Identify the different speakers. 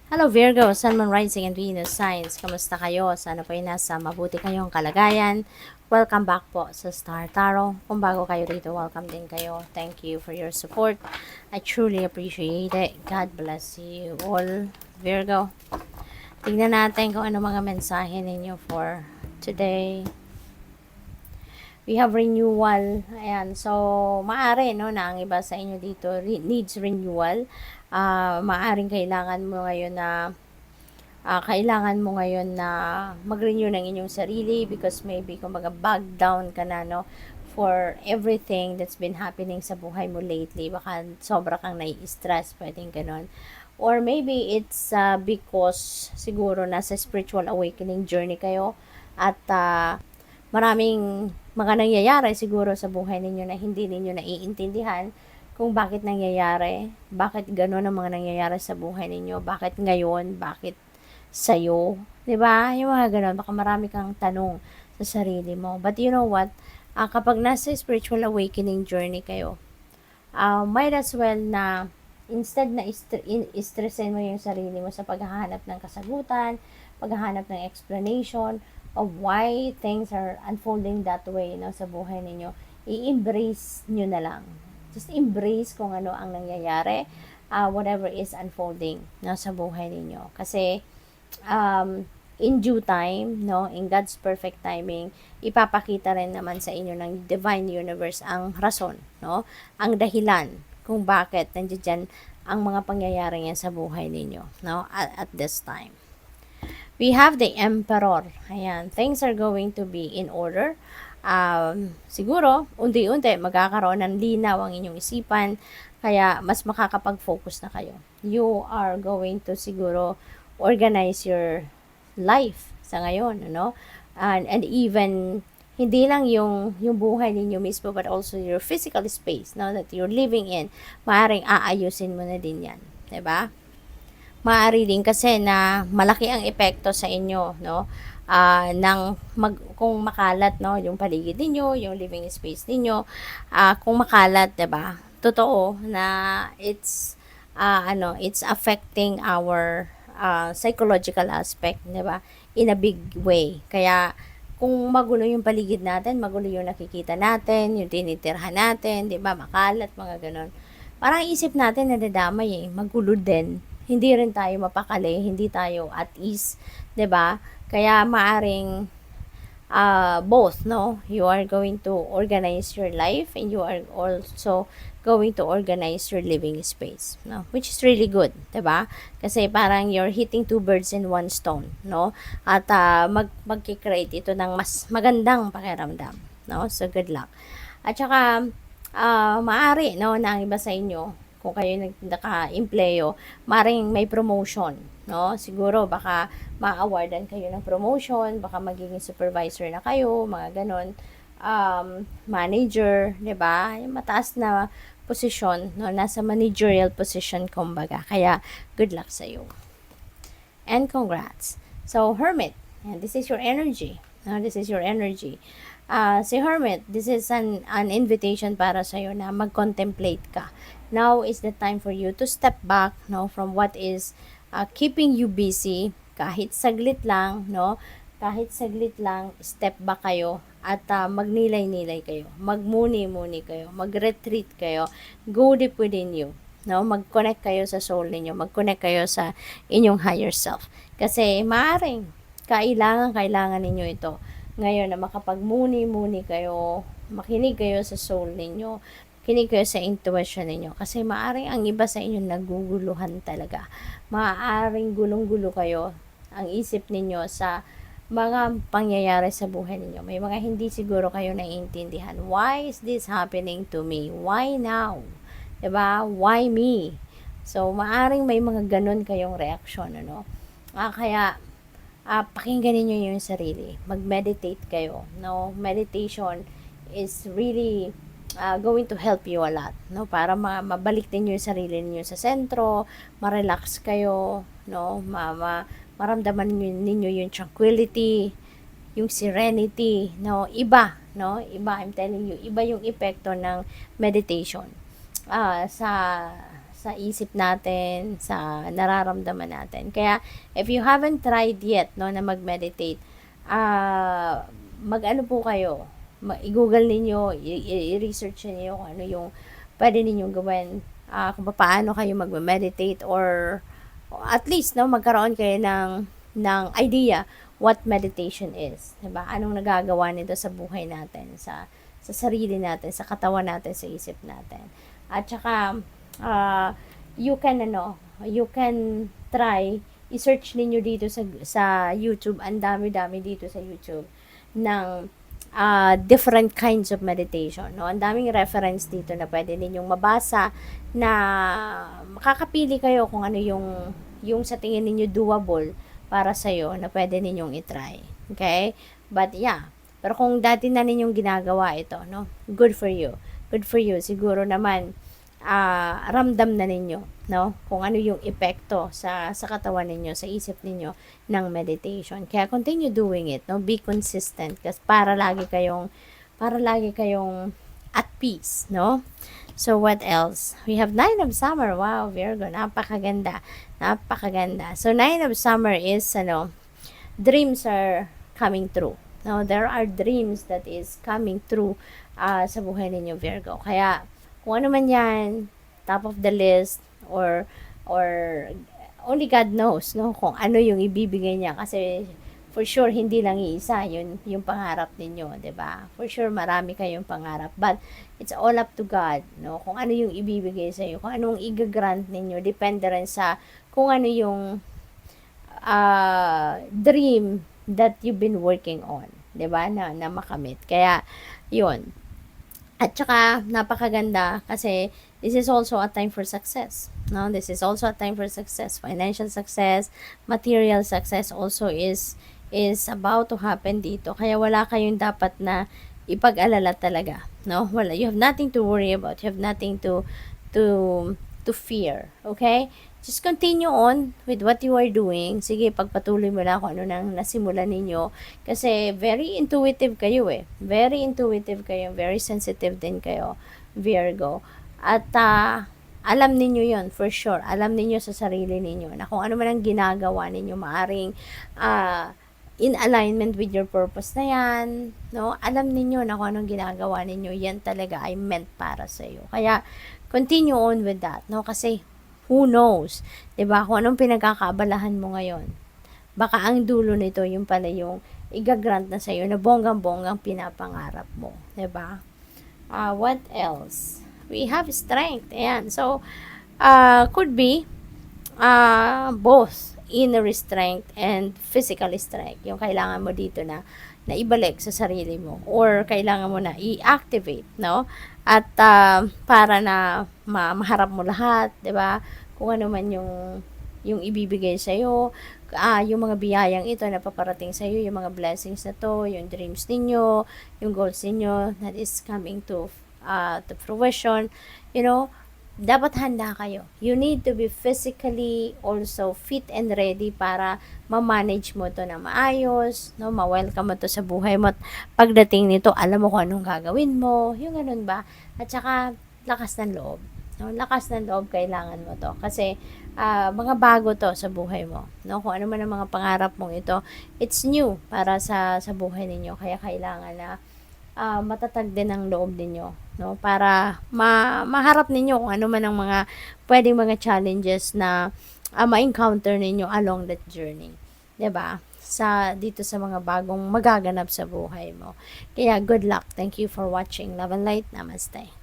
Speaker 1: Hello Virgo, Sun, Moon, Rising, and Venus signs. Kamusta kayo? Sana po ay nasa mabuti kayong kalagayan. Welcome back po sa Star Tarot. Kung bago kayo dito, welcome din kayo. Thank you for your support. I truly appreciate it. God bless you all, Virgo. Tingnan natin kung ano mga mensahe ninyo for today. We have renewal. Ayan. So, maaari, no, na ang iba sa inyo dito needs renewal. Maaring kailangan mo ngayon na mag-renew ng inyong sarili because maybe kumbaga bag down ka na, no, for everything that's been happening sa buhay mo lately. Baka sobra kang nai-stress, pwedeng ganon. Or maybe it's because siguro nasa spiritual awakening journey kayo at maraming mga nangyayari siguro sa buhay ninyo na hindi ninyo naiintindihan kung bakit nangyayari, bakit gano'n ang mga nangyayari sa buhay ninyo, bakit ngayon, bakit sa'yo, 'di ba? Yung mga gano'n, baka marami kang tanong sa sarili mo. But you know what? Kapag nasa spiritual awakening journey kayo, might as well na instead na stressin mo yung sarili mo sa paghahanap ng kasagutan, paghahanap ng explanation of why things are unfolding that way, no, sa buhay ninyo, i-embrace nyo na lang. Just embrace kung ano ang nangyayari, whatever is unfolding, no, sa buhay ninyo. Kasi in due time, no, in God's perfect timing, ipapakita rin naman sa inyo ng divine universe ang rason, no, ang dahilan kung bakit nandiyan ang mga pangyayari yan sa buhay ninyo, no, at this time. We have the Emperor. Ayan, things are going to be in order. Siguro, unti-unti, magkakaroon ng linaw ang inyong isipan, kaya mas makakapag-focus na kayo. You are going to siguro organize your life sa ngayon, ano? And even, hindi lang yung buhay ninyo mismo, but also your physical space, no, that you're living in, maaaring aayusin mo na din yan. Diba? Maaari din kasi na malaki ang epekto sa inyo, no? Kung makalat, no, yung paligid niyo, yung living space niyo, kung makalat, 'di ba? Totoo na it's affecting our psychological aspect, 'di ba? In a big way. Kaya kung magulo yung paligid natin, magulo yung nakikita natin, yung tinitirhan natin, 'di ba? Makalat, mga ganon. Parang isip natin nadadamay magulo din. Hindi rin tayo mapakali, hindi tayo at ease, 'di ba? Kaya maaring both, no? You are going to organize your life and you are also going to organize your living space, no? Which is really good, 'di ba? Kasi parang you're hitting two birds in one stone, no? At magki-create ito ng mas magandang pakiramdam, no? So good luck. At saka maaari, no, na ang iba sa inyo, kung kayo naka-empleyo, maring may promotion, no? Siguro baka ma-awardan kayo ng promotion, baka magiging supervisor na kayo, mga ganon. Manager, 'di ba? Yung mataas na posisyon, no? Nasa managerial position kumbaga. Kaya good luck sa iyo. And congrats. So Hermit, and this is your energy. No? This is your energy. Si Hermit, this is an invitation para sa iyo na mag-contemplate ka. Now is the time for you to step back, no, from what is keeping you busy. Kahit saglit lang, no, kahit saglit lang, step back kayo at magnilay-nilay kayo, magmuni-muni kayo, mag-retreat kayo, go deep within you, no, mag-connect kayo sa soul ninyo, mag-connect kayo sa inyong higher self. Kasi maaring kailangan ninyo ito ngayon na makapagmuni-muni kayo, makinig kayo sa soul ninyo, kinig kayo sa intuition ninyo. Kasi maaaring ang iba sa inyo naguguluhan talaga. Maaaring gulong-gulo kayo ang isip ninyo sa mga pangyayari sa buhay ninyo. May mga hindi siguro kayo naiintindihan. Why is this happening to me? Why now? Diba? Why me? So, maaaring may mga ganun kayong reaksyon, ano? Kaya, pakinggan niyo yung sarili. Mag-meditate kayo, no? Meditation is really going to help you a lot, no, para mabalik din yung sarili niyo sa sentro, ma-relax kayo, no, maramdaman ninyo yung tranquility, yung serenity, no, iba, I'm telling you, iba yung epekto ng meditation sa sa isip natin, sa nararamdaman natin. Kaya, if you haven't tried yet, no, na mag-meditate, mag-ano po kayo, i-google ninyo, i-research niyo kung ano yung pwede ninyong gawin, kung paano kayo mag-meditate, or at least, no, magkaroon kayo ng idea what meditation is. Diba? Anong nagagawa nito sa buhay natin, sa sarili natin, sa katawan natin, sa isip natin. At saka, you can try, i-search ninyo dito sa YouTube, ang dami-dami dito sa YouTube, ng different kinds of meditation. No? Ang daming reference dito na pwede ninyong mabasa, na makakapili kayo kung ano yung sa tingin ninyo doable para sa'yo, na pwede ninyong itry. Okay? But yeah, pero kung dati na ninyong ginagawa ito, no? Good for you. Good for you. Siguro naman, ramdam na ninyo, no? Kung ano yung epekto sa katawan ninyo, sa isip ninyo ng meditation. Kaya continue doing it, no? Be consistent, kasi para lagi kayong at peace, no? So what else? We have 9 of Summer. Wow, Virgo, napakaganda. Napakaganda. So 9 of Summer is dreams are coming true. No, there are dreams that is coming true sa buhay ninyo, Virgo. Kaya, kung ano man yan, top of the list, or only God knows, no, kung ano yung ibibigay niya. Kasi, for sure, hindi lang iisa yun yung pangarap ninyo, 'di ba? For sure, marami kayong pangarap. But, it's all up to God, no? Kung ano yung ibibigay sa iyo, kung anong i-grant ninyo, depende rin sa kung ano yung dream that you've been working on, 'di ba? Na makamit. Kaya 'yun. At saka napakaganda kasi this is also a time for success. No, this is also a time for success. Financial success, material success also is about to happen dito. Kaya wala kayong dapat na ipag-alala talaga, no? Wala, you have nothing to worry about. You have nothing to fear. Okay? Just continue on with what you are doing. Sige, pagpatuloy mo lang kung ano nang nasimulan ninyo. Kasi very intuitive kayo eh. Very intuitive kayo. Very sensitive din kayo, Virgo. At alam ninyo yon for sure. Alam ninyo sa sarili ninyo na kung ano man ang ginagawa ninyo, maaring in alignment with your purpose na yan, no? Alam ninyo na kung anong ginagawa ninyo, yan talaga ay meant para sa iyo. Kaya, continue on with that, no? Kasi, who knows, 'di ba? Kung anong pinagkakaabalahan mo ngayon. Baka ang dulo nito yung pala yung igagrant na sa iyo na bonggang-bonggang pinapangarap mo, 'di ba? What else? We have strength. Ayan. So, could be both inner strength and physical strength. Yung kailangan mo dito na ibalik sa sarili mo, or kailangan mo na i-activate, no? At para na maharap mo lahat, 'di ba? Kung ano man yung ibibigay sa iyo, yung mga biyayang ito na paparating sa iyo, yung mga blessings na to, yung dreams ninyo, yung goals ninyo that is coming to fruition, you know, dapat handa kayo. You need to be physically also fit and ready para ma-manage mo to na maayos, no? Ma-welcome mo to sa buhay mo. At pagdating nito, alam mo kung anong gagawin mo, yung ganun ba? At saka, lakas ng loob. No? Lakas ng loob, kailangan mo to. Kasi, mga bago to sa buhay mo. No? Kung ano man ang mga pangarap mong ito, it's new para sa buhay ninyo. Kaya kailangan na matatag din ang loob ninyo, no? Para maharap ninyo kung ano man ang mga pwedeng mga challenges na ma-encounter ninyo along that journey. 'Di ba? Dito sa mga bagong magaganap sa buhay mo. Kaya good luck. Thank you for watching. Love and light. Namaste.